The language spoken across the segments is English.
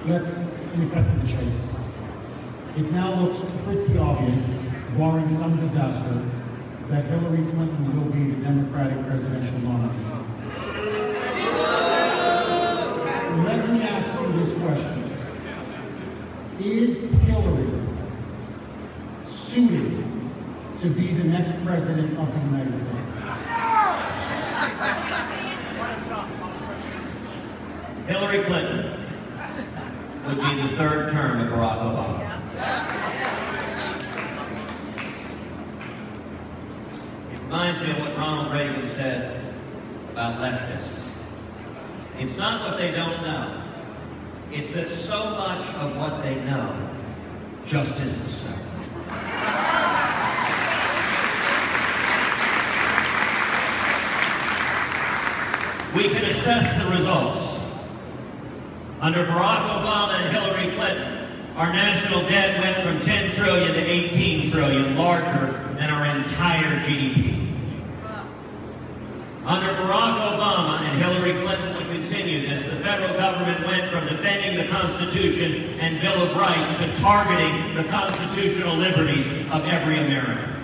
let's cut to the chase. It now looks pretty obvious, barring some disaster, that Hillary Clinton will be the Democratic presidential nominee. Let me ask you this question. Is Hillary suited to be the next president of the United States? Hillary Clinton would be the third term of Barack Obama. It reminds me of what Ronald Reagan said about leftists. It's not what they don't know. It's that so much of what they know just isn't so. We can assess the results. Under Barack Obama and Hillary Clinton, our national debt went from 10 trillion to 18 trillion, larger than our entire GDP. Under Barack Obama and Hillary Clinton will continue this, the federal government went from defending the Constitution and Bill of Rights to targeting the constitutional liberties of every American.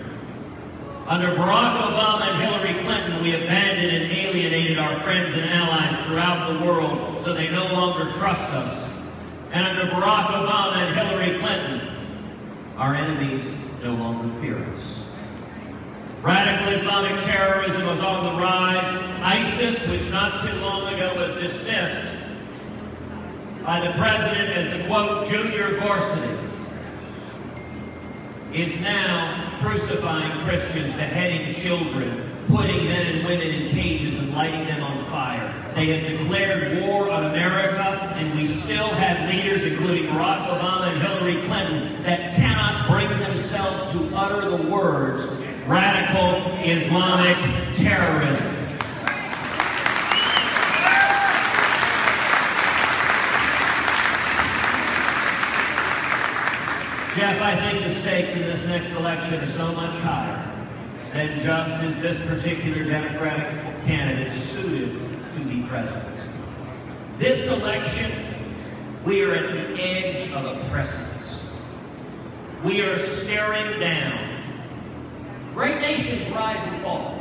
Under Barack Obama and Hillary Clinton, we abandoned and alienated our friends and allies throughout the world so they no longer trust us. And under Barack Obama and Hillary Clinton, our enemies no longer fear us. Radical Islamic terrorism was on the rise. ISIS, which not too long ago was dismissed by the president as the, quote, junior varsity, is now crucifying Christians, beheading children, putting men and women in cages and lighting them on fire. They have declared war on America, and we still have leaders, including Barack Obama and Hillary Clinton, that cannot bring themselves to utter the words, radical Islamic terrorism. Jeff, I think the stakes in this next election are so much higher than just is this particular Democratic candidate suited to be president. This election, we are at the edge of a precipice. We are staring down. Great nations rise and fall.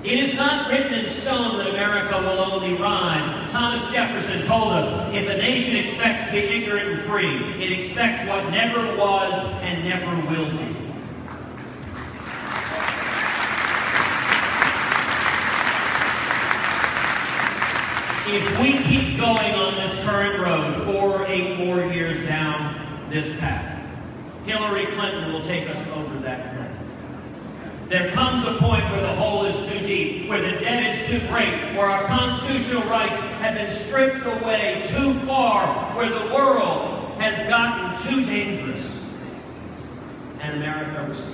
It is not written in stone that America will only rise. Thomas Jefferson told us, if a nation expects to be ignorant and free, it expects what never was and never will be. If we keep going on this current road, 4 years down this path, Hillary Clinton will take us over that cliff. There comes a point where the hole is too deep, where the debt is too great, where our constitutional rights have been stripped away too far, where the world has gotten too dangerous, and America recedes.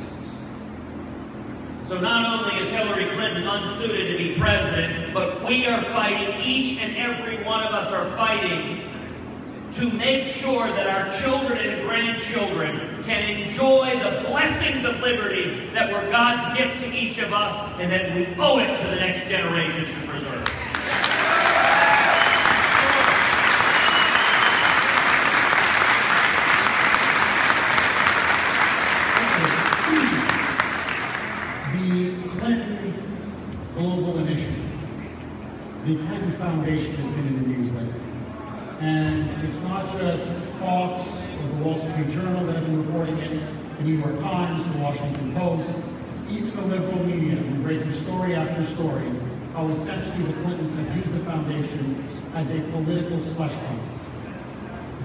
So not only is Hillary Clinton unsuited to be president, but we are fighting, each and every one of us are fighting to make sure that our children and grandchildren can enjoy the blessings of liberty that were God's gift to each of us, and that we owe it to the next generations to preserve. The Clinton Global Initiative, the Clinton Foundation, has been in the news lately. And it's not just Fox or the Wall Street Journal that have been reporting it, the New York Times, the Washington Post, even the liberal media have been breaking story after story how essentially the Clintons have used the foundation as a political slush fund.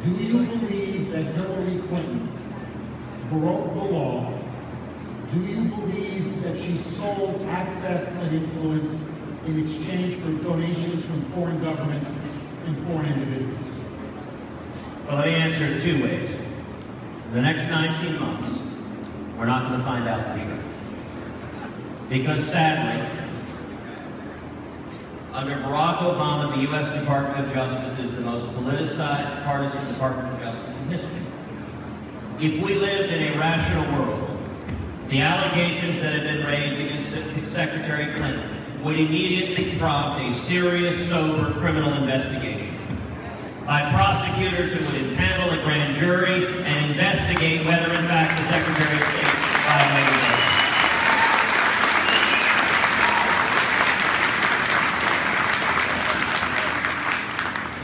Do you believe that Hillary Clinton broke the law? Do you believe that she sold access and influence in exchange for donations from foreign governments and foreign individuals? Well, let me answer it two ways. In the next 19 months, we're not going to find out for sure. Because sadly, under Barack Obama, the U.S. Department of Justice is the most politicized, partisan Department of Justice in history. If we lived in a rational world, the allegations that have been raised against Secretary Clinton would immediately prompt a serious, sober criminal investigation by prosecutors prosecutors who would impanel a grand jury and investigate whether, in fact, the Secretary of State violated the law.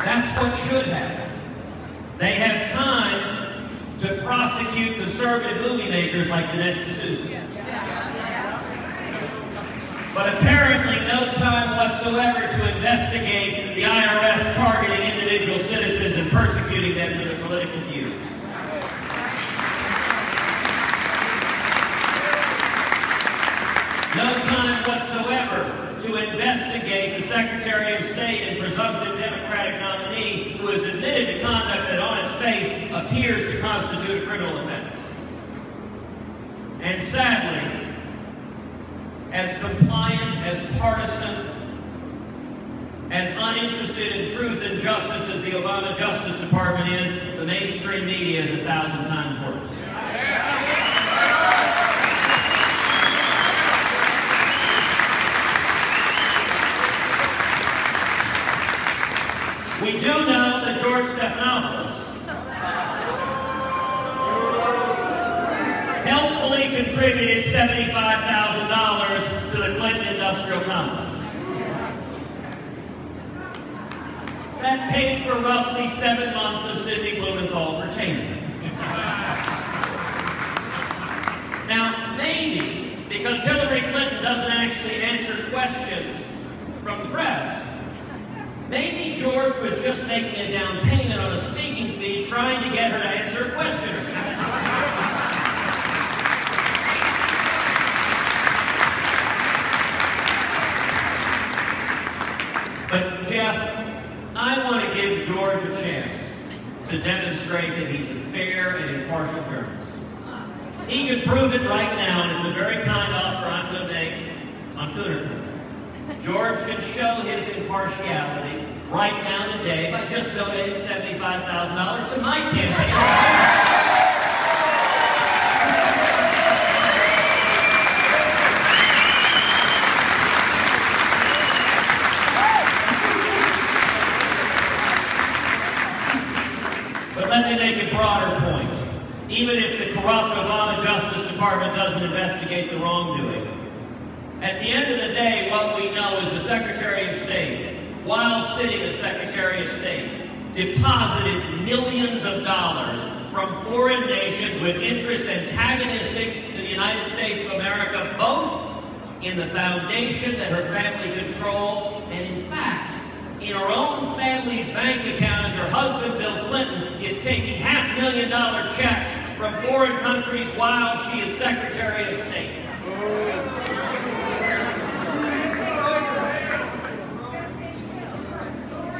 That's what should happen. They have time to prosecute conservative movie makers like Dinesh D'Souza. But apparently no time whatsoever to investigate the IRS targeting individual citizens and persecuting them for their political views. No time whatsoever to investigate the Secretary of State and presumptive Democratic nominee who has admitted to conduct that on its face appears to constitute a criminal offense. And sadly, as compliant, as partisan, as uninterested in truth and justice as the Obama Justice Department is, the mainstream media is 1,000 times worse. We do know that George Stephanopoulos helpfully contributed $75,000 to the Clinton industrial complex. That paid for roughly 7 months of Sidney Blumenthal's retainer. Now, maybe, because Hillary Clinton doesn't actually answer questions from the press, maybe George was just making a down payment on a speaking fee trying to get her to answer a question. But Jeff, I want to give George a chance to demonstrate that he's a fair and impartial journalist. He could prove it right now, and it's a very kind offer I'm going to make on Kuhner. George can show his impartiality right now today by just donating $75,000 to my campaign. But let me make a broader point. Even if the corrupt Obama Justice Department doesn't investigate the wrongdoing, at the end of the day, what we know is the Secretary of State, while sitting as Secretary of State, deposited millions of dollars from foreign nations with interests antagonistic to the United States of America, both in the foundation that her family controlled, and in fact, in her own family's bank account, as her husband, Bill Clinton, is taking $500,000 checks from foreign countries while she is Secretary of State.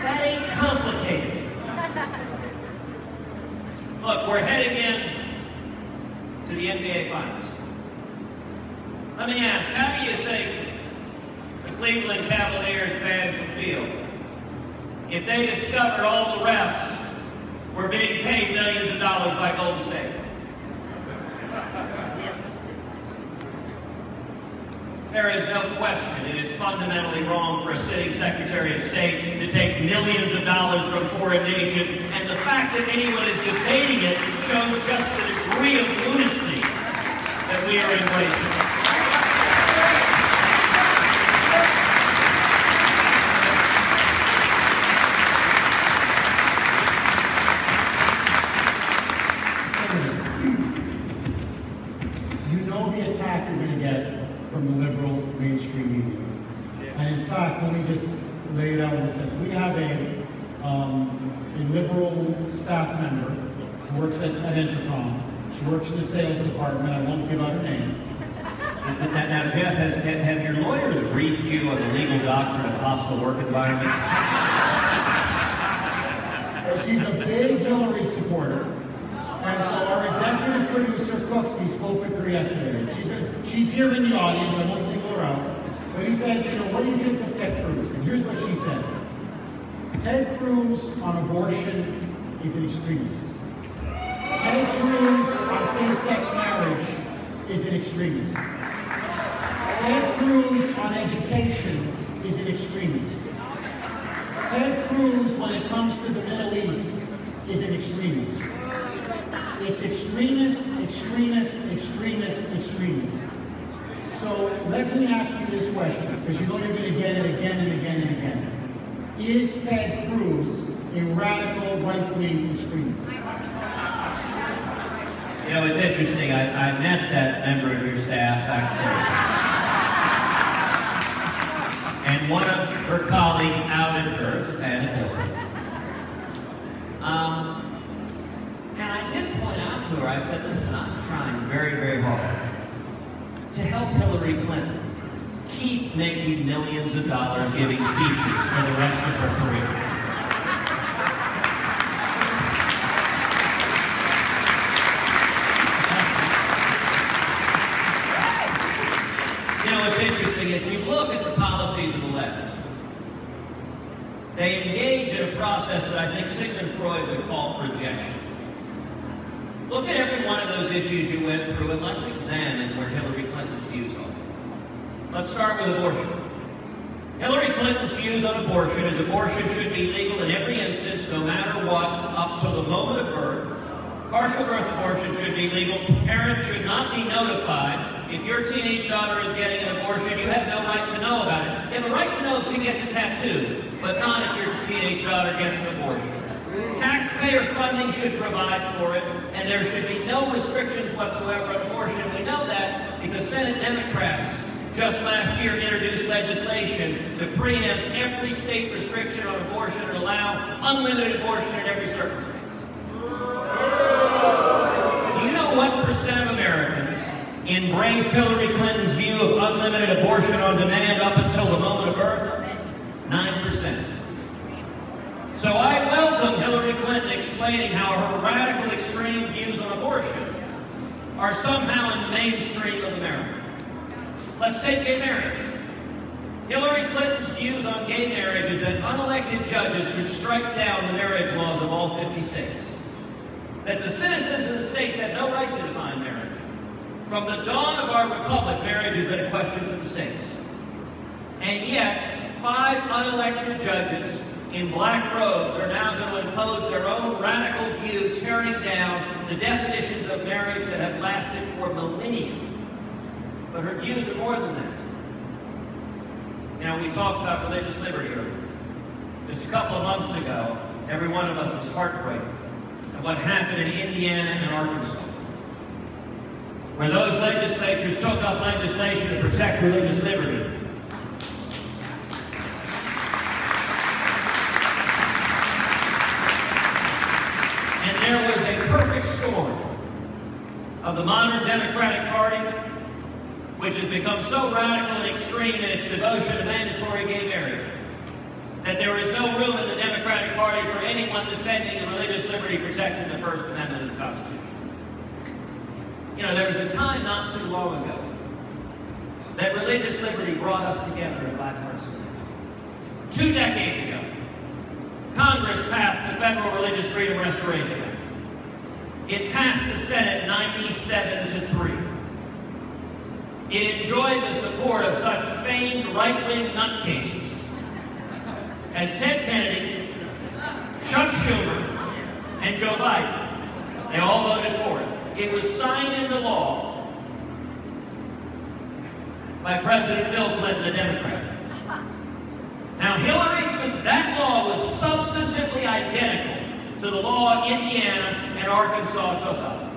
That ain't complicated. Look, we're heading in to the NBA Finals. Let me ask, how do you think the Cleveland Cavaliers fans would feel if they discovered all the refs were being paid millions of dollars by Golden State? There is no question it is fundamentally wrong for a sitting Secretary of State to take millions of dollars from foreign nations, and the fact that anyone is debating it shows just the degree of lunacy that we are embracing. From the liberal mainstream media. And in fact, let me just lay it out in a sense. We have a liberal staff member who works at Entercom. She works in the sales department. I won't give out her name. Now, Jeff, have your lawyers briefed you on the legal doctrine of hostile work environment? She's a big Hillary supporter. And so our executive producer, Cooks, he spoke with her yesterday. She's here in the audience. I won't single her out. But he said, you know, what do you think of Ted Cruz? And here's what she said. Ted Cruz on abortion is an extremist. Ted Cruz on same-sex marriage is an extremist. Ted Cruz on education is an extremist. Ted Cruz, when it comes to the Middle East, extremists, extremists, extremists, extremists. So let me ask you this question, because you know you're going to get it again and again and again. Is Ted Cruz a radical right-wing extremist? You know, it's interesting. I met that member of your staff backstage. And one of her colleagues outed her as a fan of Hillary. And I did point out to her, I said, listen, I'm trying very, very hard to help Hillary Clinton keep making millions of dollars giving speeches for the rest of her career. You know, it's interesting, if you look at the policies of the left, they engage in a process that I think Sigmund Freud would call projection. Look at every one of those issues you went through and let's examine where Hillary Clinton's views are. Let's start with abortion. Hillary Clinton's views on abortion is abortion should be legal in every instance, no matter what, up to the moment of birth. Partial birth abortion should be legal. Parents should not be notified. If your teenage daughter is getting an abortion, you have no right to know about it. You have a right to know if she gets a tattoo, but not if your teenage daughter gets an abortion. Taxpayer funding should provide for it, and there should be no restrictions whatsoever on abortion. We know that because Senate Democrats just last year introduced legislation to preempt every state restriction on abortion and allow unlimited abortion in every circumstance. Do you know what percent of Americans embrace Hillary Clinton's view of unlimited abortion on demand up until the moment of birth? 9%. So I welcome Hillary Clinton explaining how her radical extreme views on abortion are somehow in the mainstream of America. Let's take gay marriage. Hillary Clinton's views on gay marriage is that unelected judges should strike down the marriage laws of all 50 states. That the citizens of the states have no right to define marriage. From the dawn of our republic, marriage has been a question for the states. And yet, 5 unelected judges in black robes are now going to impose their own radical view, tearing down the definitions of marriage that have lasted for millennia. But her views are more than that. You know, we talked about religious liberty earlier. Just a couple of months ago, every one of us was heartbroken at what happened in Indiana and Arkansas, where those legislatures took up legislation to protect religious liberty. And there was a perfect storm of the modern Democratic Party, which has become so radical and extreme in its devotion to mandatory gay marriage, that there is no room in the Democratic Party for anyone defending the religious liberty protected in the First Amendment of the Constitution. You know, there was a time not too long ago that religious liberty brought us together in bipartisan ways. 2 decades ago, Congress passed the Federal Religious Freedom Restoration Act. It passed the Senate 97-3. It enjoyed the support of such famed right-wing nutcases as Ted Kennedy, Chuck Schumer, and Joe Biden. They all voted for it. It was signed into law by President Bill Clinton, a Democrat. Now, that law was substantively identical to the law Indiana and Arkansas took up.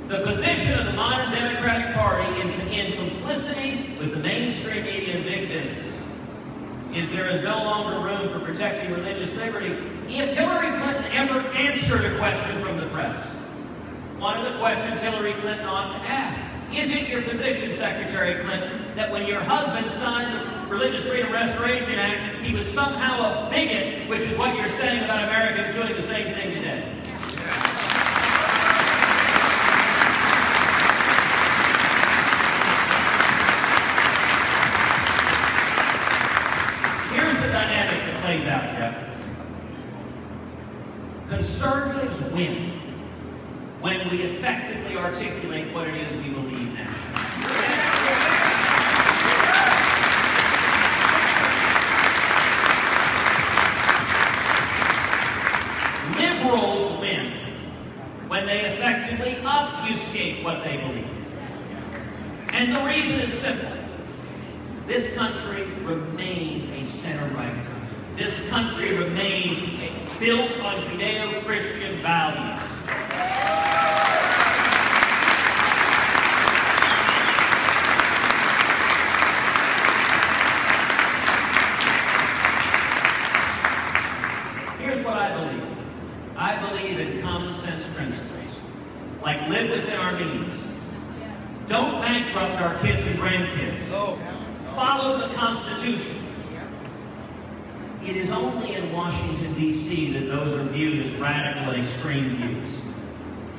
The position of the modern Democratic Party in complicity with the mainstream media and big business is there is no longer room for protecting religious liberty. If Hillary Clinton ever answered a question from the press, one of the questions Hillary Clinton ought to ask, is it your position, Secretary Clinton, that when your husband signed the Religious Freedom Restoration Act, he was somehow a bigot, which is what you're saying about Americans doing the same thing today? Plays out, Jeff. Conservatives win when we effectively articulate what it is we believe now. Liberals win when they effectively obfuscate what they believe. And the reason is simple. This country remains a center-right country. This country remains built on Judeo-Christian values. Here's what I believe. I believe in common sense principles, like live within our means. Don't bankrupt our kids and grandkids. Follow the Constitution. It is only in Washington, D.C. that those are viewed as radical and extreme views.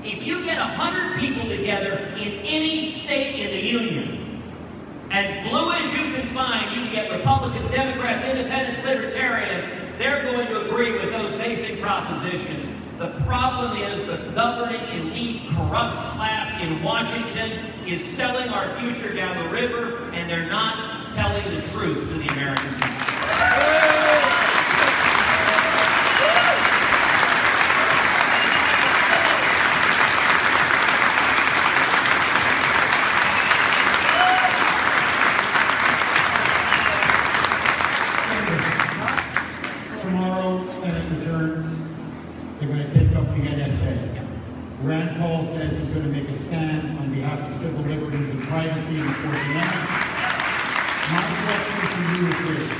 If you get 100 people together in any state in the Union, as blue as you can find, you can get Republicans, Democrats, Independents, Libertarians, they're going to agree with those basic propositions. The problem is the governing elite, corrupt class in Washington is selling our future down the river, and they're not telling the truth to the American people. Tomorrow, Senate returns. They're going to take up the NSA. Rand Paul says he's going to make a stand on behalf of civil liberties and privacy in the Fourth Amendment. My question to you is this.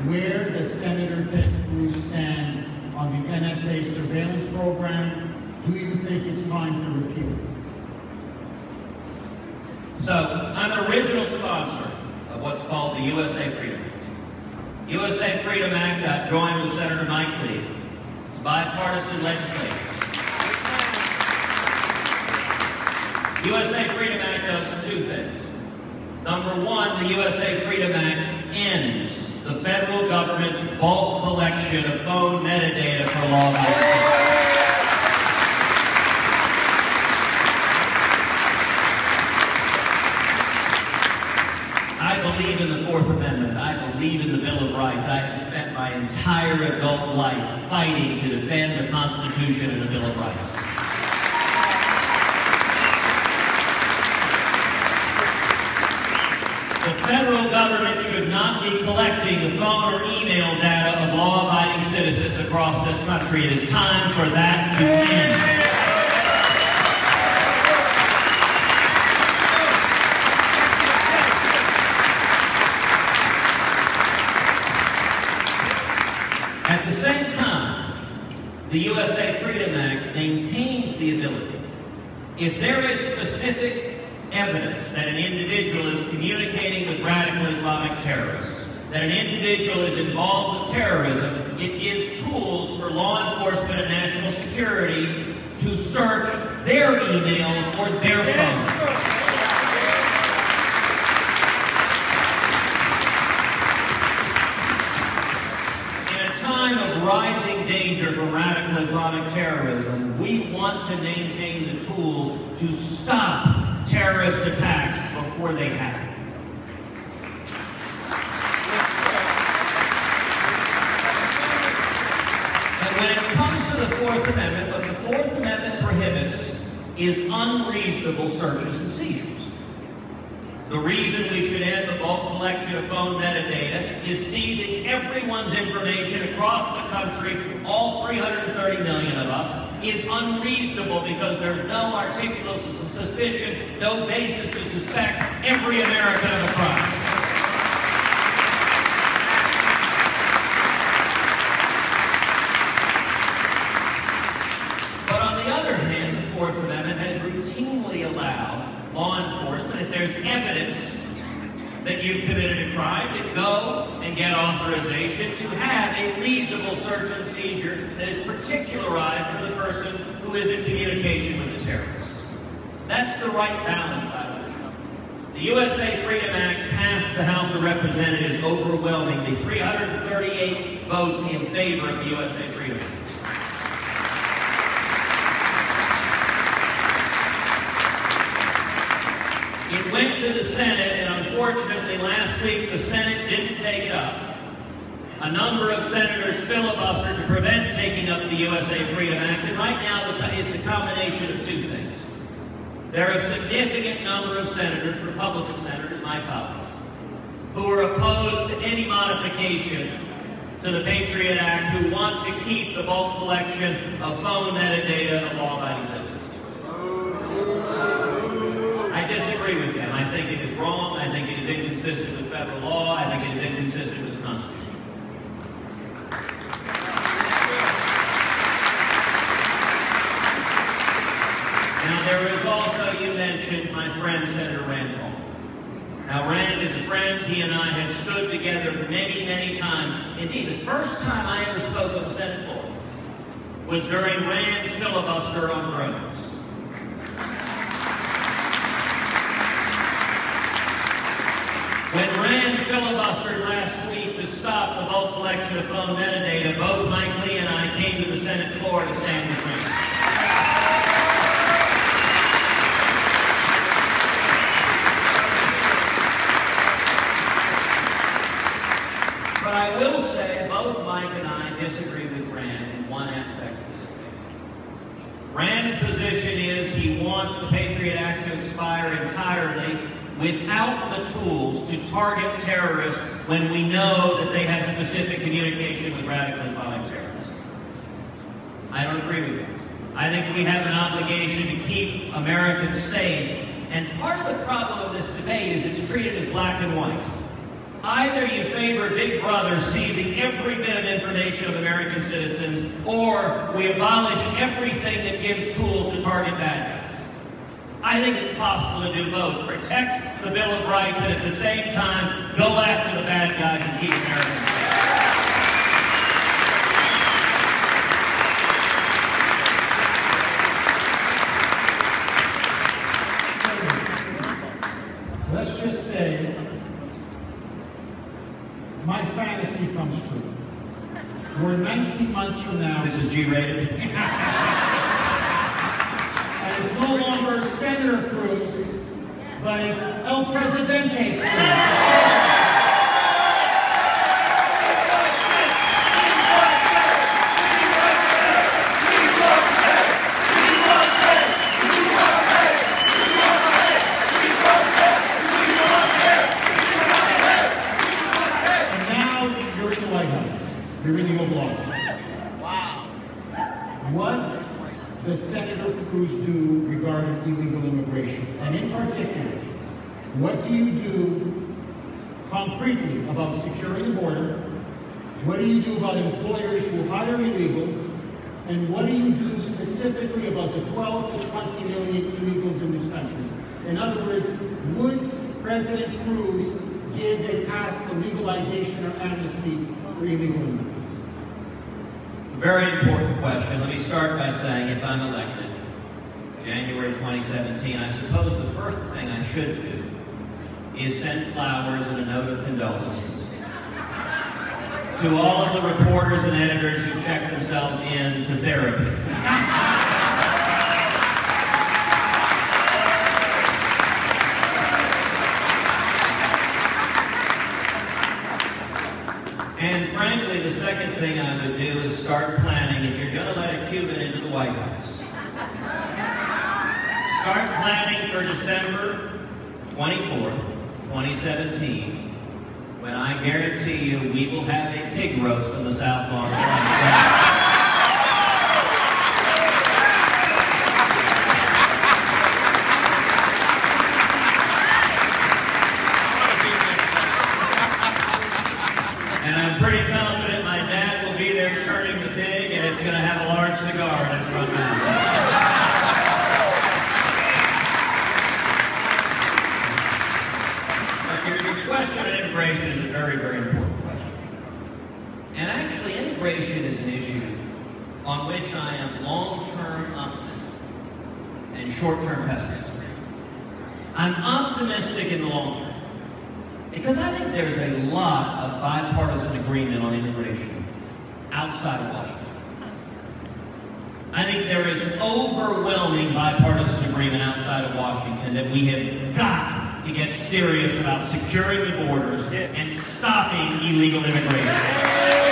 Where does Senator Ted Cruz stand on the NSA surveillance program? Do you think it's time to repeal it? So, I'm an original sponsor of what's called the USA Freedom Act. USA Freedom Act, I've joined with Senator Mike Lee. It's bipartisan legislation. USA Freedom Act does two things. Number one, the USA Freedom Act ends the federal government's bulk collection of phone metadata for law-abiding. I believe in the Fourth Amendment. I believe in the Bill of Rights. I have spent my entire adult life fighting to defend the Constitution and the Bill of Rights. The federal government should not be collecting the phone or email data of law-abiding citizens across this country. It is time for that to end. At the same time, the USA Freedom Act maintains the ability, if there is specific evidence that an individual is communicating with radical Islamic terrorists, that an individual is involved with terrorism, it gives tools for law enforcement and national security to search their emails or their phones. Rising danger from radical Islamic terrorism, we want to maintain the tools to stop terrorist attacks before they happen. And when it comes to the Fourth Amendment, what the Fourth Amendment prohibits is unreasonable searches and seizures. The reason we should end the bulk collection of phone metadata is seizing everyone's information across the country, all 330 million of us, is unreasonable because there's no articulable suspicion, no basis to suspect every American of a crime. But on the other hand, the Fourth Amendment has routinely allowed law enforcement, if there's evidence that you've committed a crime, to go and get authorization to have a reasonable search and seizure that is particularized for the person who is in communication with the terrorist. That's the right balance, I believe. The USA Freedom Act passed the House of Representatives overwhelmingly, 338 votes in favor of the USA Freedom Act. It went to the Senate, and unfortunately last week the Senate didn't take it up. a number of senators filibustered to prevent taking up the USA Freedom Act, and right now it's a combination of two things. There are a significant number of senators, Republican senators, my colleagues, who are opposed to any modification to the Patriot Act, who want to keep the bulk collection of phone metadata of law-abiding citizens. I disagree with them. I think it is wrong. I think it is inconsistent with federal law. I think it is inconsistent with the Constitution. Now, there is also, you mentioned, my friend, Senator Rand Paul. Now, Rand is a friend. He and I have stood together many, many times. Indeed, the first time I ever spoke on the Senate floor was during Rand's filibuster on drones. When Rand filibustered last week to stop the bulk collection of phone metadata, both Mike Lee and I came to the Senate floor to stand with Rand. But I will say, both Mike and I disagree with Rand in one aspect of this debate. Rand's position is he wants the Patriot Act to expire entirely without the tools to target terrorists when we know that they have specific communication with radical Islamic terrorists. I don't agree with him. I think we have an obligation to keep Americans safe, and part of the problem of this debate is it's treated as black and white. Either you favor Big Brother seizing every bit of information of American citizens, or we abolish everything that gives tools to target bad guys. I think it's possible to do both. Protect the Bill of Rights and at the same time go after the bad guys and keep Americans safe. Let's just say my fantasy comes true. We're 19 months from now. This is G-rated. And it's no longer Senator Cruz, but it's El Presidente Cruz. You're in the Oval Office. Wow. What does Senator Cruz do regarding illegal immigration? And in particular, what do you do concretely about securing the border? What do you do about employers who hire illegals? And what do you do specifically about the 12 to 20 million illegals in this country? In other words, would President Cruz give a path to legalization or amnesty for illegal immigrants? Very important question. Let me start by saying, if I'm elected, January 2017, I suppose the first thing I should do is send flowers and a note of condolences to all of the reporters and editors who check themselves into therapy. And frankly, the second thing I would do is start planning, if you're going to let a Cuban into the White House, start planning for December 24th, 2017, when I guarantee you we will have a pig roast on the South Lawn. And I'm pretty confident my dad will be there turning the pig, and it's going to have a large cigar in its front mouth. The question of immigration is a very, very important question. And actually, immigration is an issue on which I am long-term optimistic and short-term pessimistic. I'm optimistic in the long term, because I think there's a lot of bipartisan agreement on immigration outside of Washington. I think there is overwhelming bipartisan agreement outside of Washington that we have got to get serious about securing the borders and stopping illegal immigration.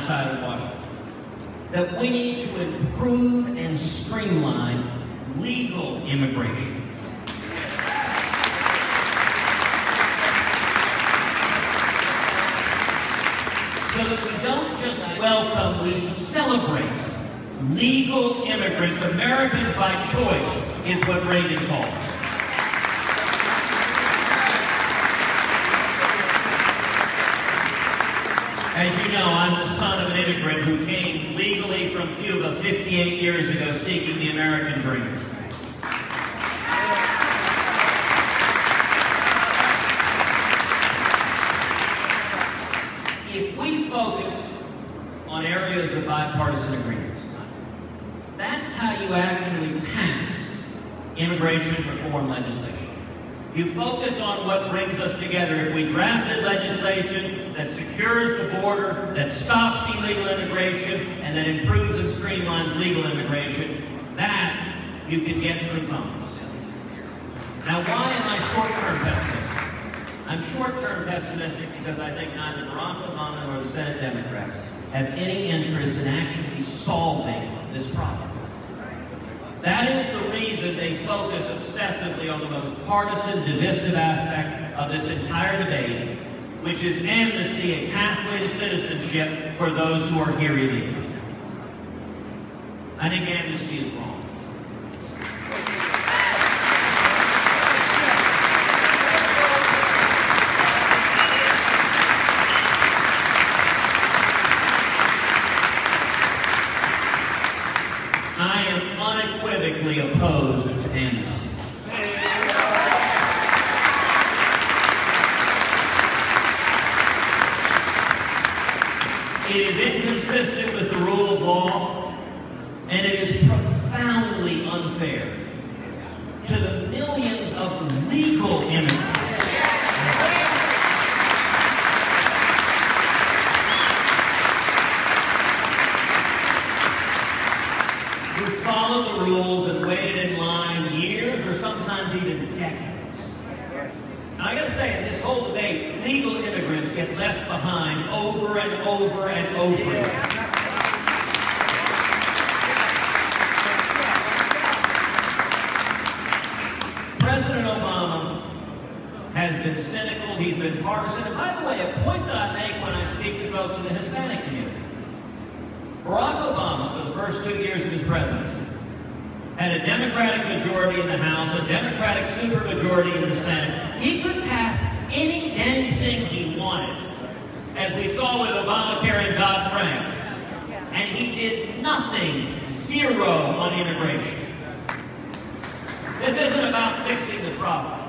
outside of Washington, that we need to improve and streamline legal immigration. So that we don't just welcome, we celebrate legal immigrants. Americans by choice is what Reagan called. As you know, I'm the son of an immigrant who came legally from Cuba 58 years ago seeking the American dream. If we focus on areas of bipartisan agreement, that's how you actually pass immigration reform legislation. You focus on what brings us together. If we drafted legislation that secures the border, that stops illegal immigration, and that improves and streamlines legal immigration, that you can get through Congress. Now, why am I short-term pessimistic? I'm short-term pessimistic because I think neither Barack Obama nor the Senate Democrats have any interest in actually solving this problem. That is the reason they focus obsessively on the most partisan, divisive aspect of this entire debate, which is amnesty, a pathway to citizenship for those who are here illegally. I think amnesty is wrong. I am unequivocally opposed to amnesty. It is inconsistent with the rule of law, and it is profoundly unfair to the millions of legal immigrants who followed the rules and waited in line years or sometimes even decades. Now, I gotta say, in this whole debate, legal immigrants get left behind over and over and over again. President Obama has been cynical, he's been partisan, and by the way, a point that I make when I speak to folks in the Hispanic community, Barack Obama, for the first 2 years of his presidency, had a Democratic majority in the House, a Democratic supermajority in the Senate. He could pass any dang thing he wanted, as we saw with Obamacare and Dodd-Frank. And he did nothing, zero on immigration. This isn't about fixing the problem.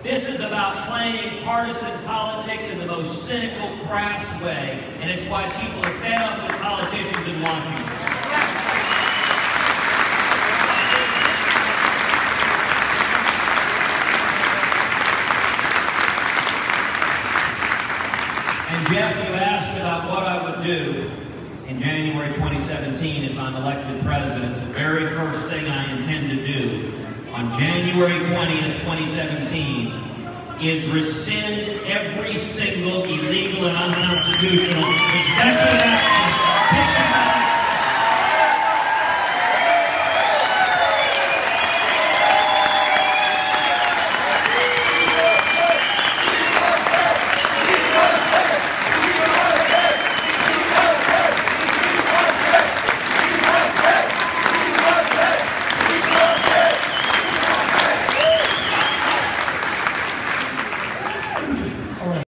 This is about playing partisan politics in the most cynical, crass way, and it's why people are fed up with politicians in Washington. And Jeff, you asked about what I would do in January 2017 if I'm elected president. The very first thing I intend to do on January 20th, 2017 is rescind every single illegal and unconstitutional executive action